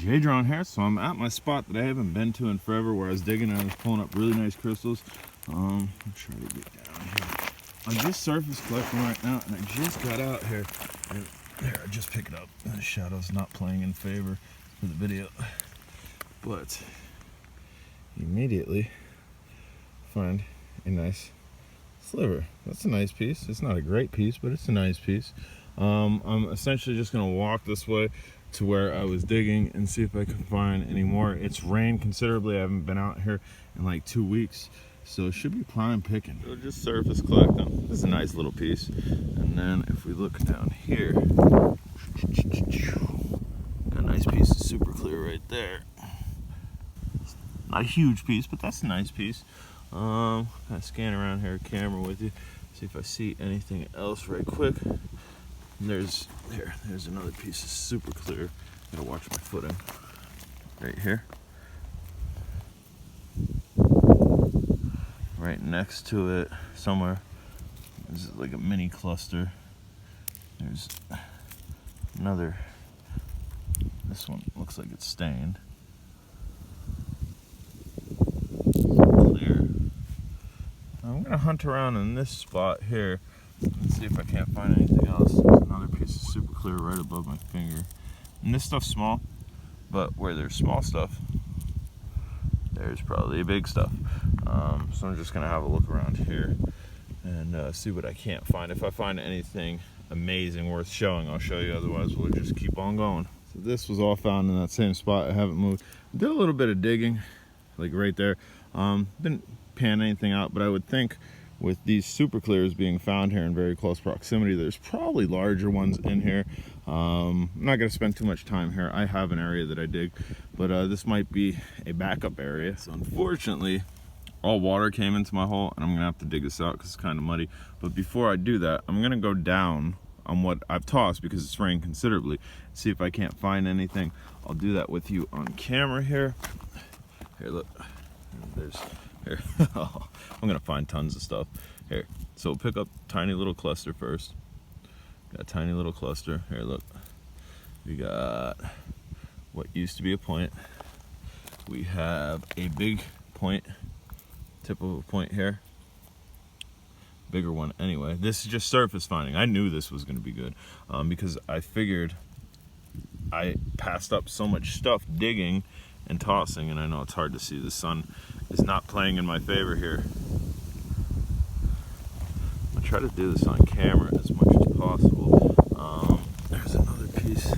Jay Drone here. So I'm at my spot that I haven't been to in forever, where I was digging and I was pulling up really nice crystals. I'm trying to get down here. I'm just surface collecting right now, and I just got out here. And here, I just picked it up. The shadow's not playing in favor for the video, but immediately find a nice sliver. That's a nice piece. It's not a great piece, but it's a nice piece. I'm essentially just gonna walk this way to where I was digging and see if I can find any more. It's rained considerably. I haven't been out here in like 2 weeks, so it should be prime picking. So just surface collecting. This is a nice little piece. And then if we look down here, got a nice piece of super clear right there. Not a huge piece, but that's a nice piece. Kind of scan around here, camera with you, see if I see anything else right quick. And there's another piece of super clear. Gotta watch my footing. Right here. Right next to it, somewhere, this is like a mini cluster. There's another. This one looks like it's stained. Clear. I'm gonna hunt around in this spot here and see if I can't find anything else. There's another piece of super clear right above my finger. And this stuff's small, but where there's small stuff, there's probably big stuff. So I'm just gonna have a look around here and see what I can't find. If I find anything amazing worth showing, I'll show you. Otherwise, we'll just keep on going. So this was all found in that same spot. I haven't moved. Did a little bit of digging, like right there. Didn't pan anything out, but I would think with these super clears being found here in very close proximity, there's probably larger ones in here. I'm not gonna spend too much time here. I have an area that I dig, but this might be a backup area. So unfortunately, all water came into my hole, and I'm gonna have to dig this out because it's kind of muddy. But before I do that, I'm gonna go down on what I've tossed because it's rained considerably, see if I can't find anything. I'll do that with you on camera here. Here, look, there's, here. I'm gonna find tons of stuff here. So we'll pick up tiny little cluster first. Got a tiny little cluster. Here, look. We got what used to be a point. We have a big point, tip of a point here. Bigger one anyway. This is just surface finding. I knew this was gonna be good because I figured I passed up so much stuff digging and tossing, and I know it's hard to see. The sun is not playing in my favor here. I'll try to do this on camera as much as possible. There's another piece.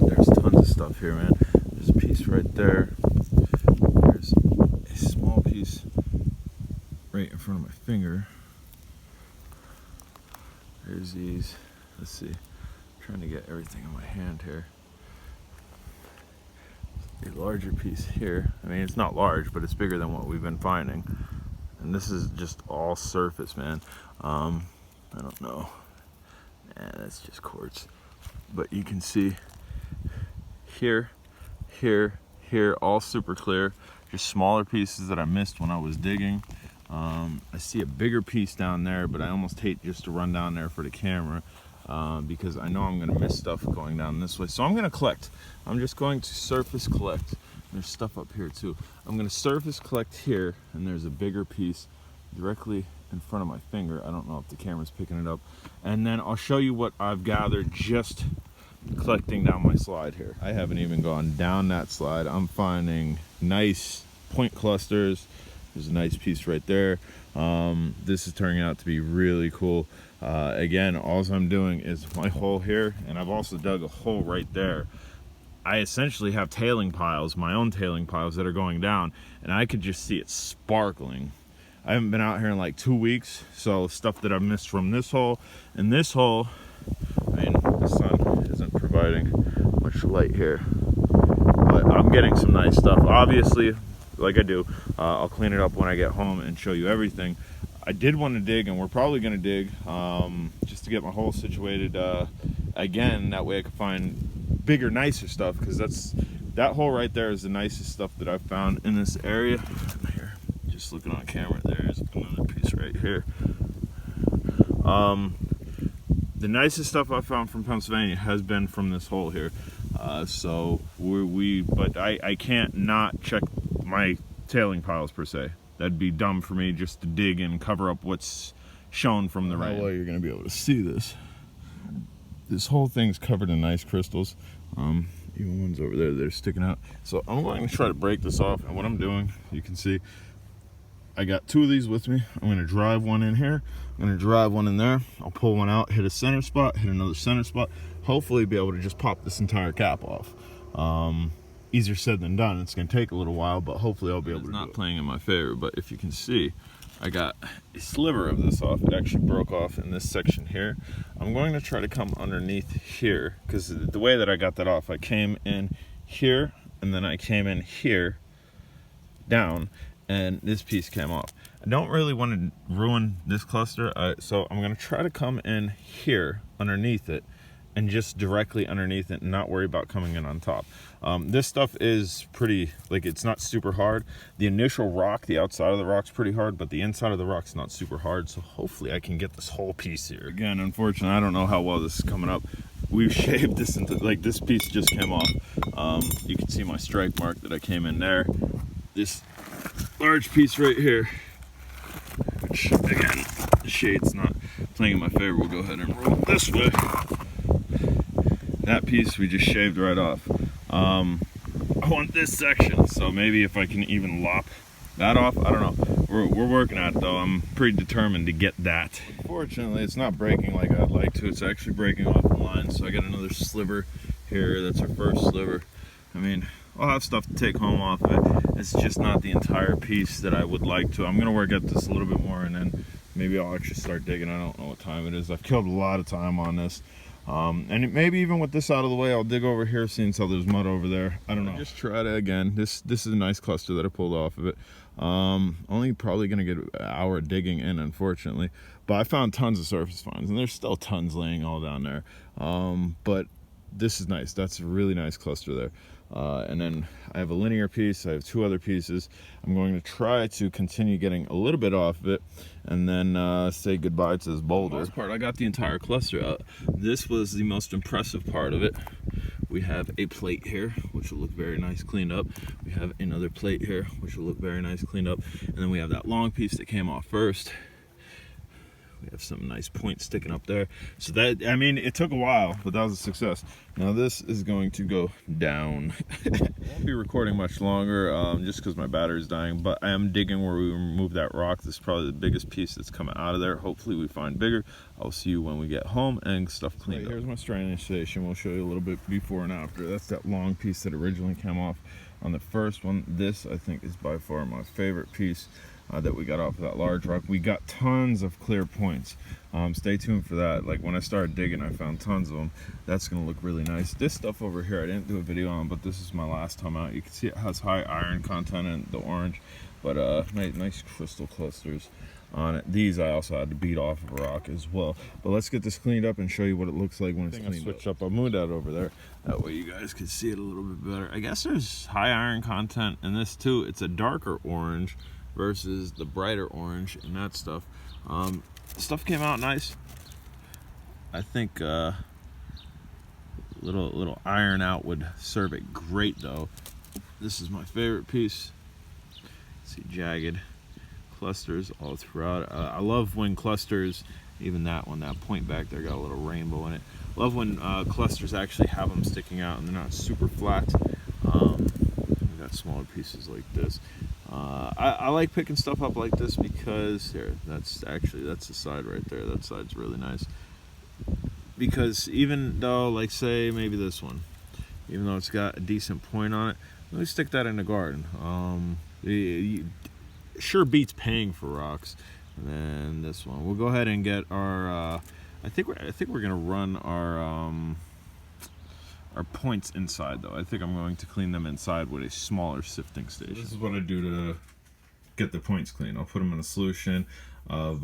There's tons of stuff here, man. There's a piece right there. There's a small piece right in front of my finger. There's these. Let's see. I'm trying to get everything in my hand here. A larger piece here. I mean, it's not large, but it's bigger than what we've been finding. And this is just all surface, man. I don't know. Yeah, that's just quartz. But you can see here, here, all super clear. Just smaller pieces that I missed when I was digging. I see a bigger piece down there, but I almost hate just to run down there for the camera. Because I know I'm gonna miss stuff going down this way. So I'm gonna collect. I'm just going to surface collect. There's stuff up here too. I'm gonna surface collect here, and there's a bigger piece directly in front of my finger. I don't know if the camera's picking it up. And then I'll show you what I've gathered just collecting down my slide here. I haven't even gone down that slide. I'm finding nice point clusters. There's a nice piece right there. This is turning out to be really cool. Again, all I'm doing is my hole here, and I've also dug a hole right there. I essentially have tailing piles, my own tailing piles that are going down, and I could just see it sparkling. I haven't been out here in like 2 weeks, so stuff that I've missed from this hole and this hole. I mean, the sun isn't providing much light here, but I'm getting some nice stuff. Obviously, like I do, I'll clean it up when I get home and show you everything. I did want to dig, and we're probably going to dig just to get my hole situated again. That way I can find bigger, nicer stuff, because that hole right there is the nicest stuff that I've found in this area. Here, just looking on camera, there's another piece right here. The nicest stuff I've found from Pennsylvania has been from this hole here. So but I can't not check my tailing piles per se. That'd be dumb for me just to dig and cover up what's shown from the rain. How well you're gonna be able to see this. This whole thing's covered in nice crystals. Even ones over there, they're sticking out. So I'm going to try to break this off, and what I'm doing, you can see, I got 2 of these with me. I'm gonna drive one in here, I'm gonna drive one in there, I'll pull one out, hit a center spot, hit another center spot, hopefully be able to just pop this entire cap off. Easier said than done. It's gonna take a little while, but hopefully I'll be able to do it. It's not playing in my favor, but if you can see, I got a sliver of this off. It actually broke off in this section here. I'm going to try to come underneath here, because the way that I got that off, I came in here, and then I came in here, down, and this piece came off. I don't really want to ruin this cluster, so I'm going to try to come in here underneath it, and just directly underneath it and not worry about coming in on top. This stuff is pretty, like, it's not super hard. The initial rock, the outside of the rock's pretty hard, but the inside of the rock's not super hard, so hopefully I can get this whole piece here. Again, unfortunately, I don't know how well this is coming up. We've shaved this into, like, this piece just came off. You can see my strike mark that I came in there. This large piece right here, which, again, the shade's not playing in my favor. We'll go ahead and roll it this way. That piece we just shaved right off. I want this section, so maybe if I can even lop that off, I don't know. We're working at it though. I'm pretty determined to get that. Fortunately, it's not breaking like I'd like to. It's actually breaking off the line, so I got another sliver here. That's our first sliver. I mean, I'll have stuff to take home off of it. It's just not the entire piece that I would like to. I'm gonna work at this a little bit more, and then maybe I'll actually start digging. I don't know what time it is. I've killed a lot of time on this. And maybe even with this out of the way, I'll dig over here, seeing so there's mud over there. I don't know. Just try to, again, this is a nice cluster that I pulled off of it. Only probably gonna get an hour digging in, unfortunately, but I found tons of surface finds, and there's still tons laying all down there. But this is nice. That's a really nice cluster there. And then I have a linear piece. I have 2 other pieces. I'm going to try to continue getting a little bit off of it, and then say goodbye to this boulder. For the most part, I got the entire cluster out. This was the most impressive part of it. We have a plate here, which will look very nice cleaned up. We have another plate here, which will look very nice cleaned up. And then we have that long piece that came off first. We have some nice points sticking up there. So that, I mean, it took a while, but that was a success. Now this is going to go down. I won't be recording much longer, just because my battery's dying, but I am digging where we remove that rock. This is probably the biggest piece that's coming out of there. Hopefully we find bigger. I'll see you when we get home and stuff cleaned up. Here's my stranding station. We'll show you a little bit before and after. That's that long piece that originally came off on the first one. This, I think, is by far my favorite piece that we got off of that large rock. We got tons of clear points. Stay tuned for that. Like, when I started digging, I found tons of them. That's gonna look really nice. This stuff over here, I didn't do a video on, but this is my last time out. You can see it has high iron content in the orange, but nice crystal clusters on it. These I also had to beat off of a rock as well. But let's get this cleaned up and show you what it looks like when it's cleaned up. Switch up. I'll move that over there. That way you guys can see it a little bit better. I guess there's high iron content in this too. It's a darker orange versus the brighter orange and that stuff. Stuff came out nice. I think little iron out would serve it great though. This is my favorite piece. See, jagged clusters all throughout. I love when clusters, even that one, that point back there got a little rainbow in it. Love when clusters actually have them sticking out and they're not super flat. We got smaller pieces like this. I like picking stuff up like this because here, that's the side right there. That side's really nice. Because even though, like, say maybe this one, even though it's got a decent point on it, let me stick that in the garden. Sure beats paying for rocks. And then this one, we'll go ahead and get our. I think we're gonna run our points inside though. I think I'm going to clean them inside with a smaller sifting station. This is what I do to get the points clean. I'll put them in a solution of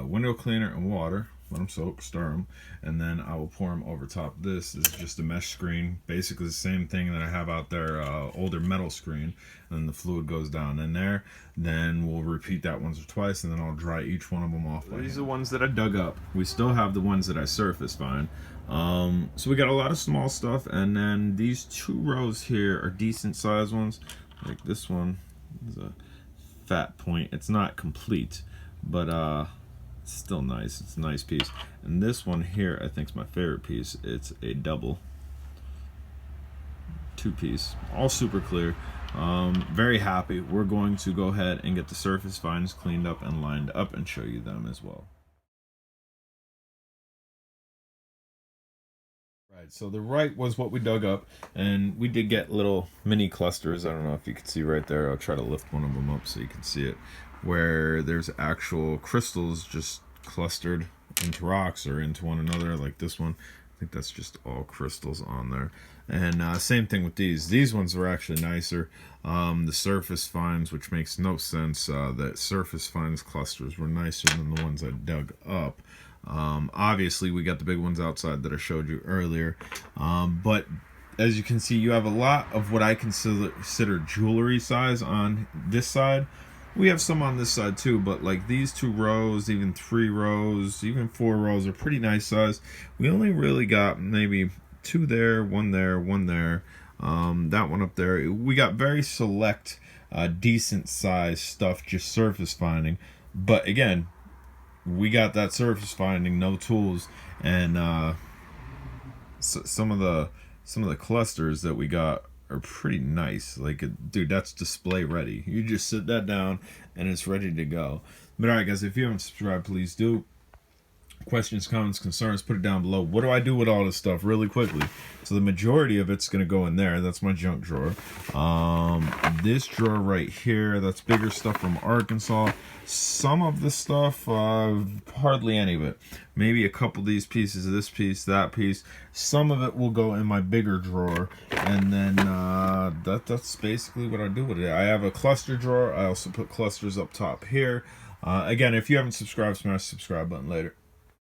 window cleaner and water. let them soak, stir them, and then I will pour them over top. This is just a mesh screen, basically the same thing that I have out there, older metal screen, and then the fluid goes down in there. Then we'll repeat that once or twice, and then I'll dry each one of them off. These are the ones that I dug up. We still have the ones that I surfaced fine. So we got a lot of small stuff, and then these 2 rows here are decent sized ones. Like this one is a fat point. It's not complete, but it's still nice. It's a nice piece. And this one here I think is my favorite piece. It's a double 2-piece, all super clear. Very happy. We're going to go ahead and get the surface fines cleaned up and lined up and show you them as well. Right, so the right was what we dug up, and we did get little mini clusters. I don't know if you can see right there. I'll try to lift one of them up so you can see it, where there's actual crystals just clustered into rocks or into one another, like this one. I think that's just all crystals on there. And same thing with these. These ones were actually nicer. The surface fines, which makes no sense, that surface fines clusters were nicer than the ones I dug up. Obviously we got the big ones outside that I showed you earlier, but as you can see, you have a lot of what I consider jewelry size on this side. We have some on this side too, but like these 2 rows, even 3 rows, even 4 rows are pretty nice size. We only really got maybe 2 there, 1 there, 1 there, that one up there. We got very select, decent size stuff, just surface finding. But again, we got that surface finding, no tools, and so some of the clusters that we got are pretty nice. Like, dude, that's display ready. You just sit that down and it's ready to go. But alright guys, if you haven't subscribed, please do. Questions, comments, concerns, put it down below. What do I do with all this stuff really quickly? So the majority of it's going to go in there. That's my junk drawer. This drawer right here, that's bigger stuff from Arkansas. Some of the stuff, hardly any of it. Maybe a couple of these pieces, this piece, that piece. Some of it will go in my bigger drawer. And then that's basically what I do with it. I have a cluster drawer. I also put clusters up top here. Again, if you haven't subscribed, smash the subscribe button later.